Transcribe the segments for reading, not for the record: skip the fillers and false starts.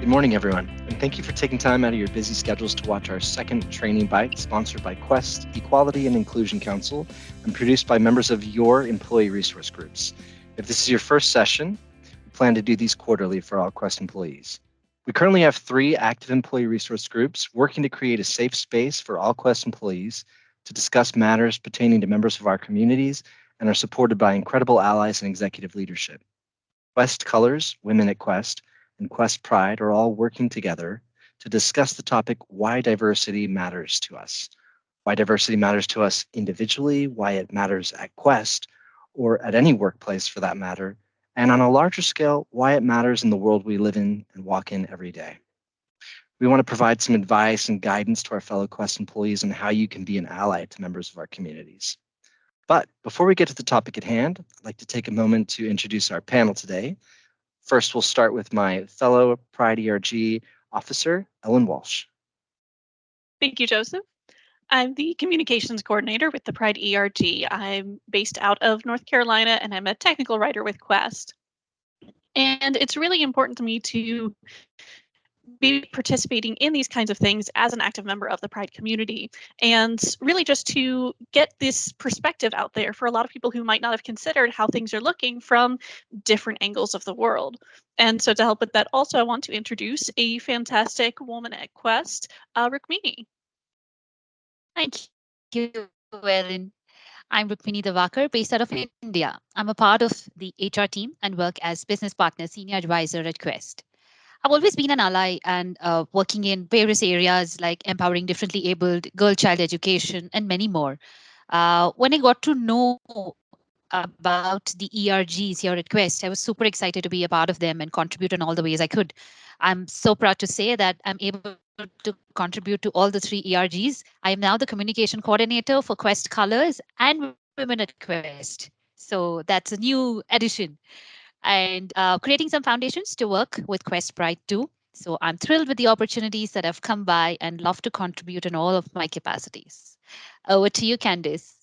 Good morning, everyone, and thank you for taking time out of your busy schedules to watch our second Training Byte, sponsored by Quest, Equality and Inclusion Council, and produced by members of your employee resource groups. If this is your first session, we plan to do these quarterly for all Quest employees. We currently have 3 active employee resource groups working to create a safe space for all Quest employees to discuss matters pertaining to members of our communities and are supported by incredible allies and executive leadership. Quest Colors, Women at Quest, and Quest Pride are all working together to discuss the topic why diversity matters to us. Why diversity matters to us individually, why it matters at Quest, or at any workplace for that matter, and on a larger scale, why it matters in the world we live in and walk in every day. We want to provide some advice and guidance to our fellow Quest employees on how you can be an ally to members of our communities. But before we get to the topic at hand, I'd like to take a moment to introduce our panel today. First, we'll start with my fellow Pride ERG officer, Ellen Walsh. Thank you, Joseph. I'm the communications coordinator with the Pride ERG. I'm based out of North Carolina and I'm a technical writer with Quest. And it's really important to me to be participating in these kinds of things as an active member of the Pride community, and really just to get this perspective out there for a lot of people who might not have considered how things are looking from different angles of the world. And so to help with that, also I want to introduce a fantastic woman at Quest, Rukmini. Thank you, Ellen. I'm Rukmini Davakar, based out of India. I'm a part of the HR team and work as business partner, senior advisor at Quest. I've always been an ally and working in various areas like empowering differently abled, girl child education, and many more. When I got to know about the ERGs here at Quest, I was super excited to be a part of them and contribute in all the ways I could. I'm so proud to say that I'm able to contribute to all the 3 ERGs. I am now the communication coordinator for Quest Colors and Women at Quest. So that's a new addition. And creating some foundations to work with Quest Pride too. So I'm thrilled with the opportunities that have come by and love to contribute in all of my capacities. Over to you, Candice.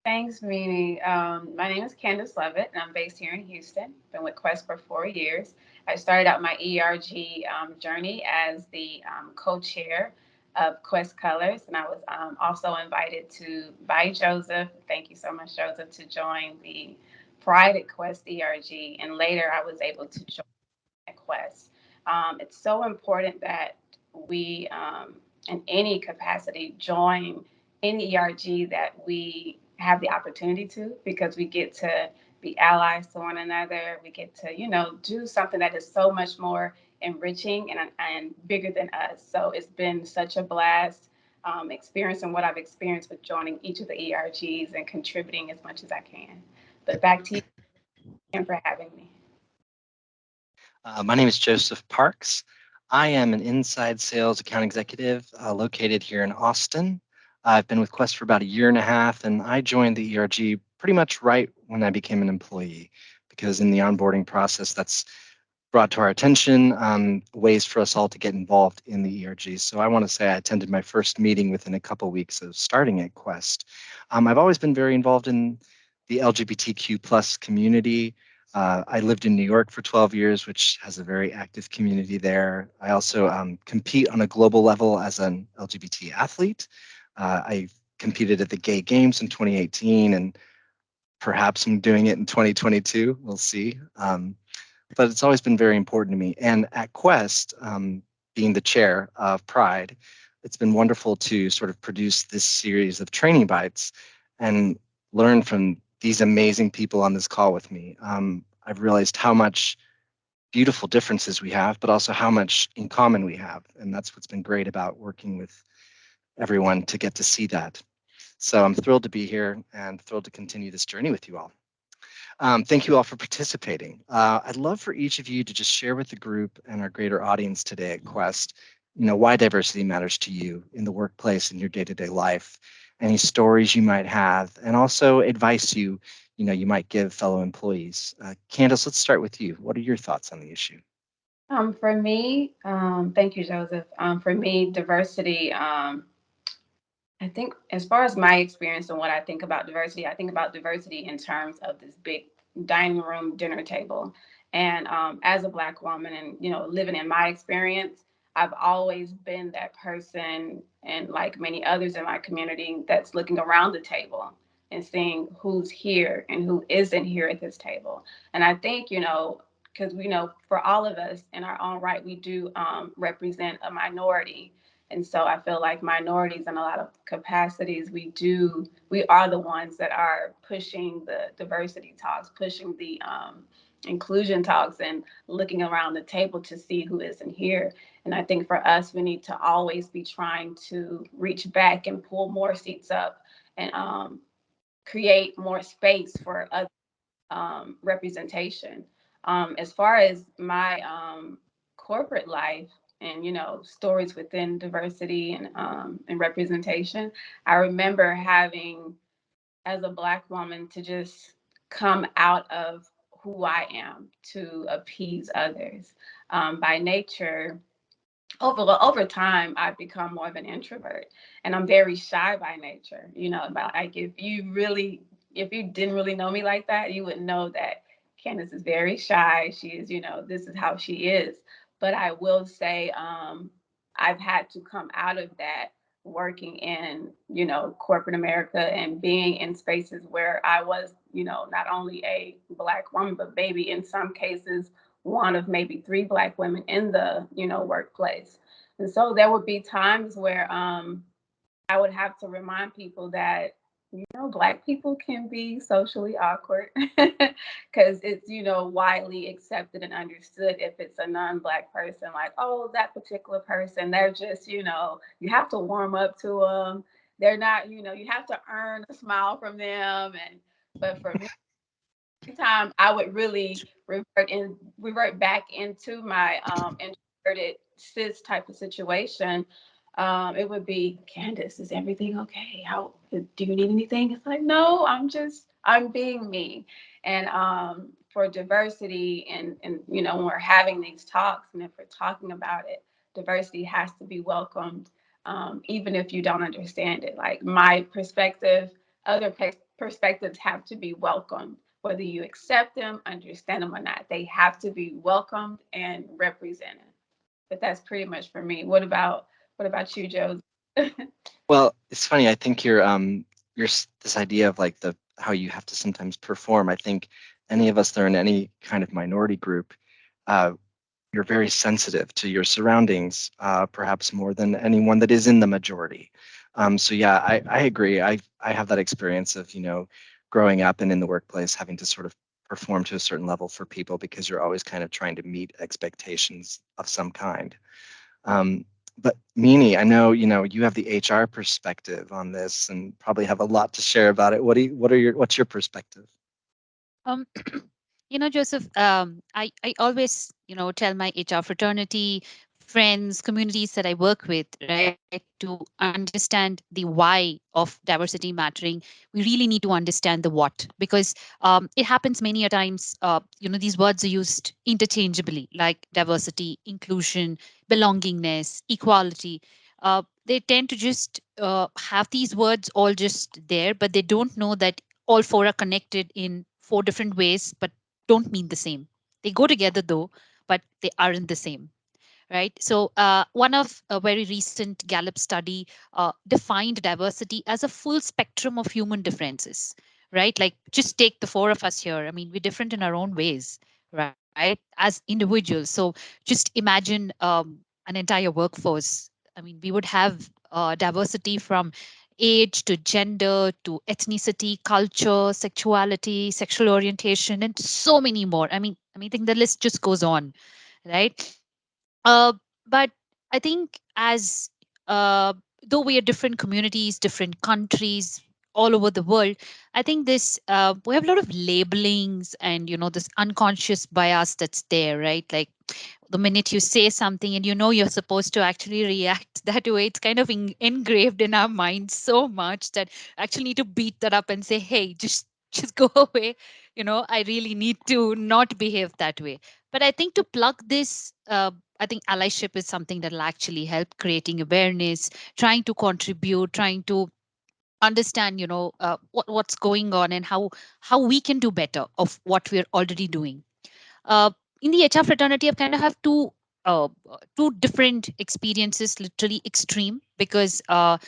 Thanks, Mimi. My name is Candace Levitt, and I'm based here in Houston. Been with Quest for 4 years. I started out my ERG journey as the co-chair of Quest Colors, and I was also invited by Joseph. Thank you so much, Joseph, to join the Pride at Quest ERG, and later I was able to join at Quest. It's so important that we, in any capacity, join any ERG that we have the opportunity to, because we get to be allies to one another. We get to, do something that is so much more enriching and bigger than us. So it's been such a blast experience, and what I've experienced with joining each of the ERGs and contributing as much as I can. But back to you, and for having me. My name is Joseph Parks. I am an inside sales account executive located here in Austin. I've been with Quest for about a year and a half, and I joined the ERG pretty much right when I became an employee, because in the onboarding process, that's brought to our attention ways for us all to get involved in the ERG. So I want to say I attended my first meeting within a couple of weeks of starting at Quest. I've always been very involved in the LGBTQ plus community. I lived in New York for 12 years, which has a very active community there. I also compete on a global level as an LGBT athlete. I competed at the Gay Games in 2018, and perhaps I'm doing it in 2022. We'll see. But it's always been very important to me. And at Quest, being the chair of Pride, it's been wonderful to sort of produce this series of training bites and learn from these amazing people on this call with me. I've realized how much beautiful differences we have, but also how much in common we have. And that's what's been great about working with everyone, to get to see that. So I'm thrilled to be here and thrilled to continue this journey with you all. Thank you all for participating. I'd love for each of you to just share with the group and our greater audience today at Quest, why diversity matters to you in the workplace, in your day-to-day life, any stories you might have, and also advice you might give fellow employees. Candace, let's start with you. What are your thoughts on the issue? For me, thank you, Joseph. For me, diversity, I think as far as my experience and what I think about diversity in terms of this big dining room dinner table. And as a Black woman, and living in my experience, I've always been that person, and like many others in my community, that's looking around the table and seeing who's here and who isn't here at this table. And I think, because we know for all of us in our own right, we do represent a minority. And so I feel like minorities in a lot of capacities, we are the ones that are pushing the diversity talks, pushing the inclusion talks, and looking around the table to see who isn't here. And I think for us, we need to always be trying to reach back and pull more seats up, and create more space for other representation. As far as my corporate life, and stories within diversity and representation, I remember having, as a Black woman, to just come out of who I am to appease others. By nature, over time, I've become more of an introvert, and I'm very shy by nature. But like, if you didn't really know me like that, you would know that Candace is very shy. She is, this is how she is. But I will say, I've had to come out of that, working in, corporate America, and being in spaces where I was, not only a Black woman, but maybe in some cases one of maybe three Black women in the, workplace. And so there would be times where I would have to remind people that, Black people can be socially awkward, because it's, widely accepted and understood, if it's a non-Black person, like, oh, that particular person, they're just, you have to warm up to them. They're not, you have to earn a smile from them. But for me, time I would really revert back into my introverted cis type of situation, it would be, Candace, is everything okay? How do you need anything? It's like, no, I'm being me. And for diversity, and when we're having these talks, and if we're talking about it, diversity has to be welcomed, even if you don't understand it. Like, my perspective, other perspectives have to be welcomed, whether you accept them, understand them or not. They have to be welcomed and represented. But that's pretty much for me. What about you, Joe? Well, it's funny. I think this idea of like the how you have to sometimes perform. I think any of us that are in any kind of minority group, uh, you're very sensitive to your surroundings, perhaps more than anyone that is in the majority. So yeah, I agree. I have that experience of growing up and in the workplace having to sort of perform to a certain level for people because you're always kind of trying to meet expectations of some kind. Um, but Mimi, I know you have the HR perspective on this and probably have a lot to share about it. What's your perspective? Um, Joseph, I always, tell my HR fraternity, friends, communities that I work with, right, to understand the why of diversity mattering, we really need to understand the what, because it happens many a times, these words are used interchangeably, like diversity, inclusion, belongingness, equality. They tend to just have these words all just there, but they don't know that all four are connected in four different ways, but don't mean the same. They go together though, but they aren't the same, right? So, one of a very recent Gallup study defined diversity as a full spectrum of human differences, right? Like, just take the four of us here. I mean, we're different in our own ways, right? As individuals. So, just imagine an entire workforce. I mean, we would have diversity from age to gender to ethnicity, culture, sexuality, sexual orientation, and so many more. I think the list just goes on, right? Uh, but I think as though we are different communities, different countries all over the world, I think this we have a lot of labelings and this unconscious bias that's there, right? Like, the minute you say something and you're supposed to actually react that way, it's kind of engraved in our minds so much that I actually need to beat that up and say, hey, just go away. I really need to not behave that way. But I think to plug this, I think allyship is something that will actually help creating awareness, trying to contribute, trying to understand, what's going on and how we can do better of what we're already doing. in the HR fraternity, I've kind of have two different experiences, literally extreme, because on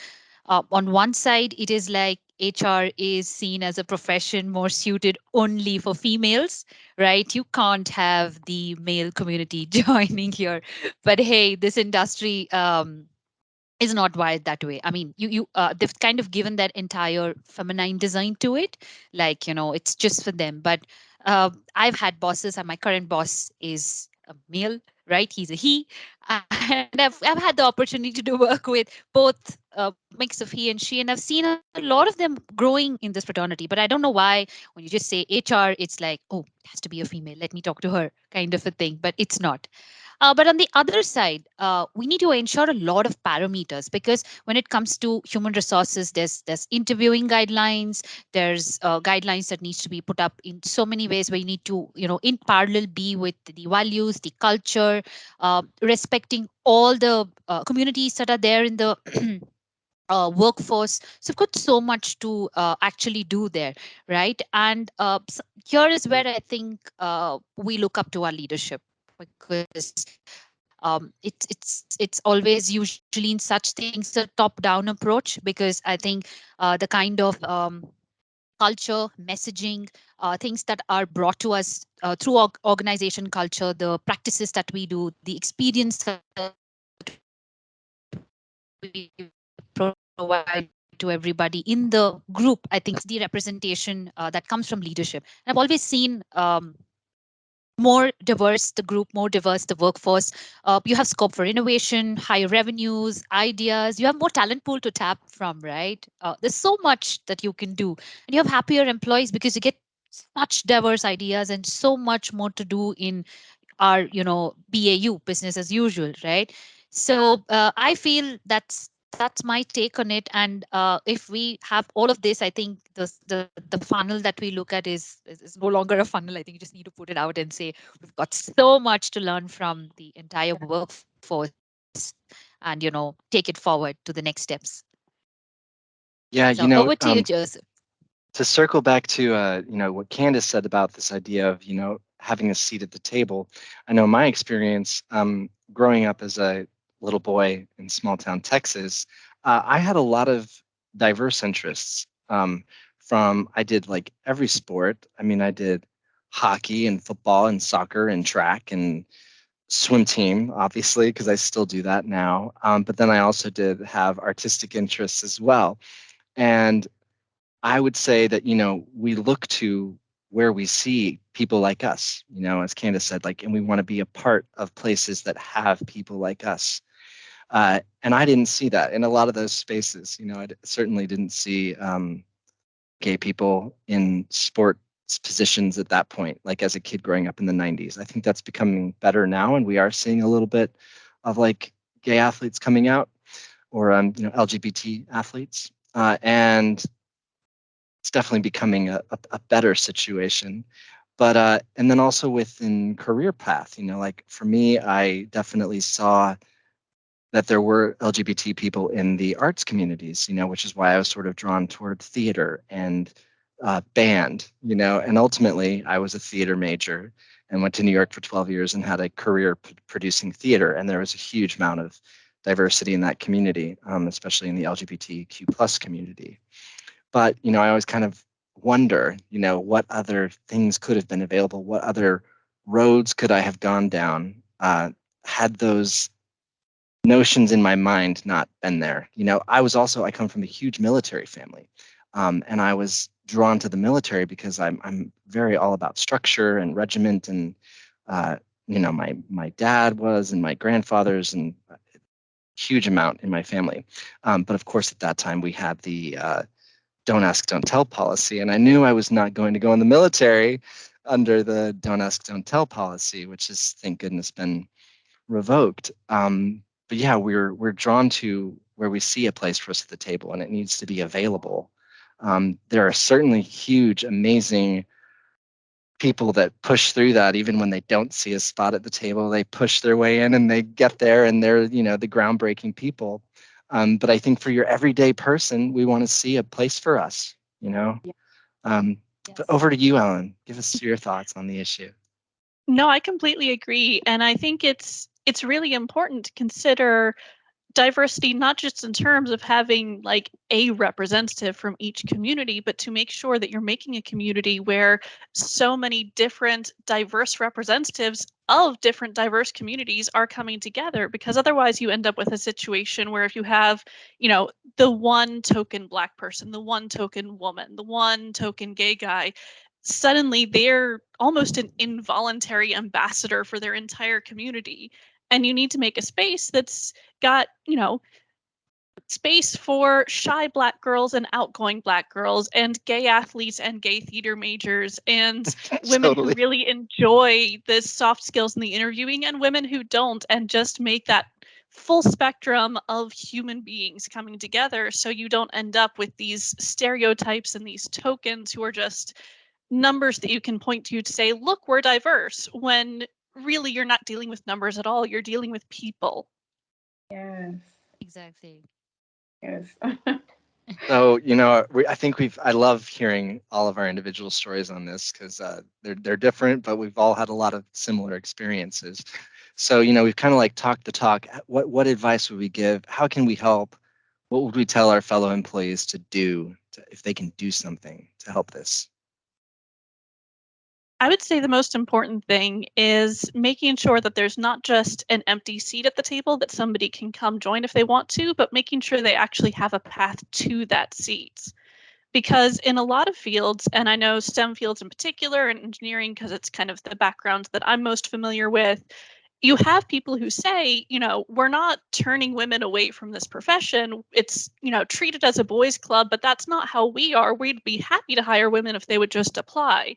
one side, it is like HR is seen as a profession more suited only for females, right? You can't have the male community joining here. But hey, this industry is not wired that way. I mean, they've kind of given that entire feminine design to it, like it's just for them. But I've had bosses, and my current boss is a male, right? He's a he, and I've had the opportunity to work with both mix of he and she, and I've seen a lot of them growing in this fraternity. But I don't know why when you just say HR, it's like, oh, it has to be a female. Let me talk to her, kind of a thing. But it's not. But on the other side, we need to ensure a lot of parameters, because when it comes to human resources, there's interviewing guidelines, there's guidelines that needs to be put up in so many ways, where you need to in parallel be with the values, the culture, respecting all the communities that are there in the workforce. So we've got so much to actually do there, right? And here is where I think we look up to our leadership, because it's always usually in such things a top down approach, because I think the kind of culture messaging, things that are brought to us through organization culture, the practices that we do, the experience that we provide to everybody in the group, I think that's the representation that comes from leadership. And I've always seen more diverse the group, more diverse the workforce, you have scope for innovation, higher revenues, ideas. You have more talent pool to tap from, right? There's so much that you can do, and you have happier employees because you get such diverse ideas and so much more to do in our BAU, business as usual, right? So I feel that's my take on it. And if we have all of this, I think the funnel that we look at is no longer a funnel. I think you just need to put it out and say we've got so much to learn from the entire workforce, and take it forward to the next steps. Yeah, So over to you, Joseph. to circle back to what Candace said about this idea of having a seat at the table. I know my experience growing up as a little boy in small town Texas. I had a lot of diverse interests. From I did like every sport. I mean, I did hockey and football and soccer and track and swim team, obviously, because I still do that now. But then I also did have artistic interests as well. And I would say that, we look to where we see people like us, as Candace said, like, and we want to be a part of places that have people like us. And I didn't see that in a lot of those spaces. Certainly didn't see gay people in sports positions at that point, like as a kid growing up in the 90s. I think that's becoming better now. And we are seeing a little bit of like gay athletes coming out, or, LGBT athletes. And it's definitely becoming a better situation. But and then also within career path, like for me, I definitely saw that there were LGBT people in the arts communities, which is why I was sort of drawn toward theater and band, and ultimately I was a theater major and went to New York for 12 years and had a career producing theater. And there was a huge amount of diversity in that community, especially in the LGBTQ plus community. But, I always kind of wonder, what other things could have been available? What other roads could I have gone down had those notions in my mind not been there? I come from a huge military family. And I was drawn to the military because I'm very all about structure and regiment. And, my dad was, and my grandfathers, and a huge amount in my family. But of course, at that time, we had the don't ask, don't tell policy. And I knew I was not going to go in the military under the don't ask, don't tell policy, which has, thank goodness, been revoked. But yeah, we're drawn to where we see a place for us at the table, and it needs to be available. There are certainly huge, amazing people that push through that even when they don't see a spot at the table. They push their way in and they get there, and they're the groundbreaking people. But I think for your everyday person, we want to see a place for us. Yeah. Um, but over to you, Ellen. Give us your thoughts on the issue. No, I completely agree. And I think it's really important to consider diversity, not just in terms of having like a representative from each community, but to make sure that you're making a community where so many different diverse representatives of different diverse communities are coming together, because otherwise you end up with a situation where if you have, the one token Black person, the one token woman, the one token gay guy, suddenly they're almost an involuntary ambassador for their entire community. And you need to make a space that's got, space for shy Black girls and outgoing Black girls, and gay athletes and gay theater majors, and women who Totally. really enjoy the soft skills in the interviewing and women who don't, and just make that full spectrum of human beings coming together, so you don't end up with these stereotypes and these tokens who are just numbers that you can point to say, look, we're diverse, when really you're not dealing with numbers at all. You're dealing with people. Yes. Exactly. Yes. So, I think I love hearing all of our individual stories on this because they're different, but we've all had a lot of similar experiences. So, we've kind of like talked the talk. What advice would we give? How can we help? What would we tell our fellow employees to do if they can do something to help this? I would say the most important thing is making sure that there's not just an empty seat at the table that somebody can come join if they want to, but making sure they actually have a path to that seat. Because in a lot of fields, and I know STEM fields in particular, and engineering because it's kind of the background that I'm most familiar with, you have people who say, we're not turning women away from this profession. It's, treated as a boys' club, but that's not how we are. We'd be happy to hire women if they would just apply,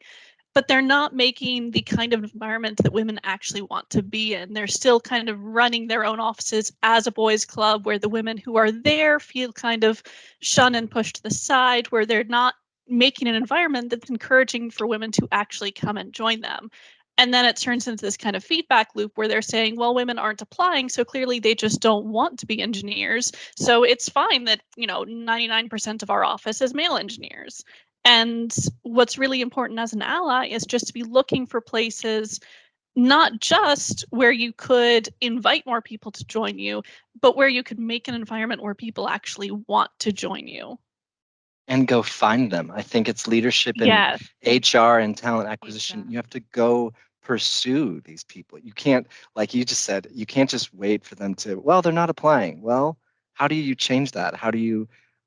but they're not making the kind of environment that women actually want to be in. They're still kind of running their own offices as a boys' club where the women who are there feel kind of shunned and pushed to the side, where they're not making an environment that's encouraging for women to actually come and join them. And then it turns into this kind of feedback loop where they're saying, well, women aren't applying, so clearly they just don't want to be engineers. So it's fine that, 99% of our office is male engineers. And what's really important as an ally is just to be looking for places, not just where you could invite more people to join you, but where you could make an environment where people actually want to join you. And go find them. I think it's leadership in Yes. HR and talent acquisition. Exactly. You have to go pursue these people. You can't, like you just said, you can't just wait for them to, well, they're not applying. Well, how do you change that?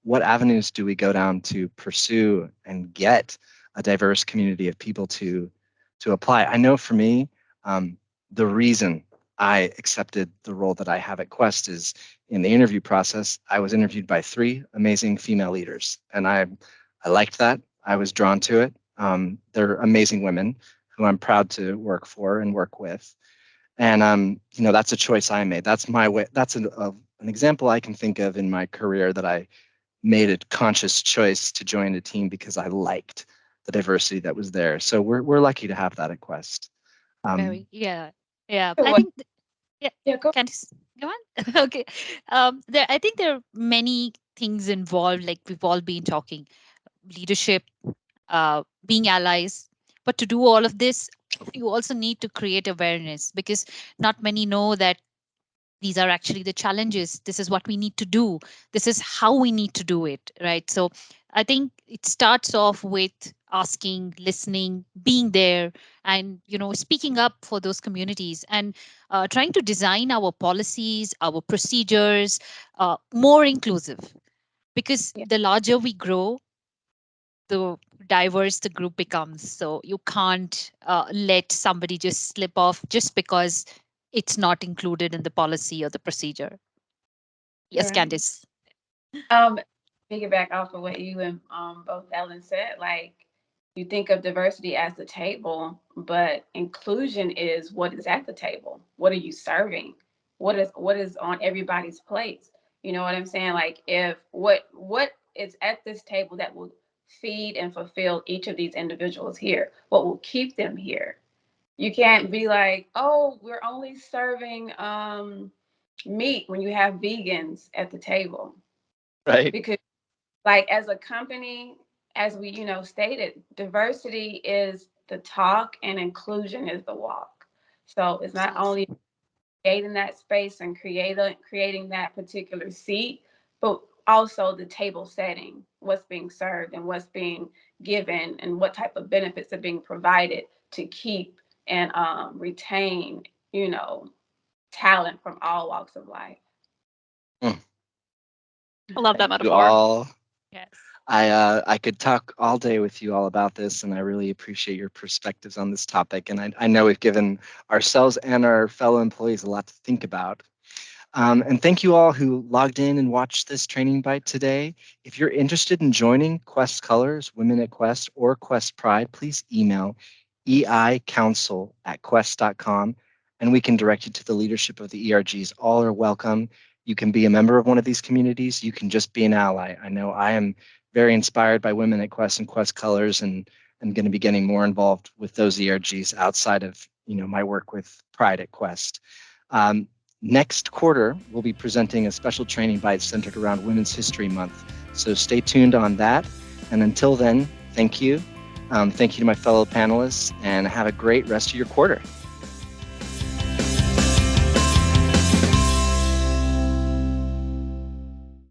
What avenues do we go down to pursue and get a diverse community of people to apply? I know for me, the reason I accepted the role that I have at Quest is in the interview process, I was interviewed by 3 amazing female leaders, and I liked that. I was drawn to it. They're amazing women who I'm proud to work for and work with. And that's a choice I made. That's my way. That's an example I can think of in my career that I made a conscious choice to join a team because I liked the diversity that was there. So we're lucky to have that at Quest. Um, Very, yeah, yeah. I Well, think, yeah. yeah, go. Candice, go on. Okay. I think there are many things involved, like we've all been talking, leadership, being allies. But to do all of this, you also need to create awareness because not many know that these are actually the challenges. This is what we need to do. This is how we need to do it, right? So I think it starts off with asking, listening, being there, and speaking up for those communities, and trying to design our policies, our procedures more inclusive, because Yeah, the larger we grow, the diverse the group becomes. So you can't let somebody just slip off just because it's not included in the policy or the procedure. Yes, right. Candice. Um, Piggyback off of what you and both Ellen said, like you think of diversity as the table, but inclusion is what is at the table. What are you serving? What is on everybody's plate? You know what I'm saying? Like if what is at this table that will feed and fulfill each of these individuals here? What will keep them here? You can't be like, oh, we're only serving meat when you have vegans at the table right. because like as a company, as we stated, diversity is the talk and inclusion is the walk. So it's not only creating that space and creating that particular seat, but also the table setting, what's being served and what's being given, and what type of benefits are being provided to keep and retain, talent from all walks of life. Mm. I love that Thank you metaphor. all. Yes. I could talk all day with you all about this, and I really appreciate your perspectives on this topic. And I know we've given ourselves and our fellow employees a lot to think about. And thank you all who logged in and watched this training bite today. If you're interested in joining Quest Colors, Women at Quest, or Quest Pride, please email eicouncil@quest.com, and we can direct you to the leadership of the ERGs. All are welcome. You can be a member of one of these communities. You can just be an ally. I know I am very inspired by Women at Quest and Quest Colors, and I'm going to be getting more involved with those ERGs outside of my work with Pride at Quest. Next quarter, we'll be presenting a special training bite centered around Women's History Month. So stay tuned on that. And until then, thank you. Thank you to my fellow panelists, and have a great rest of your quarter.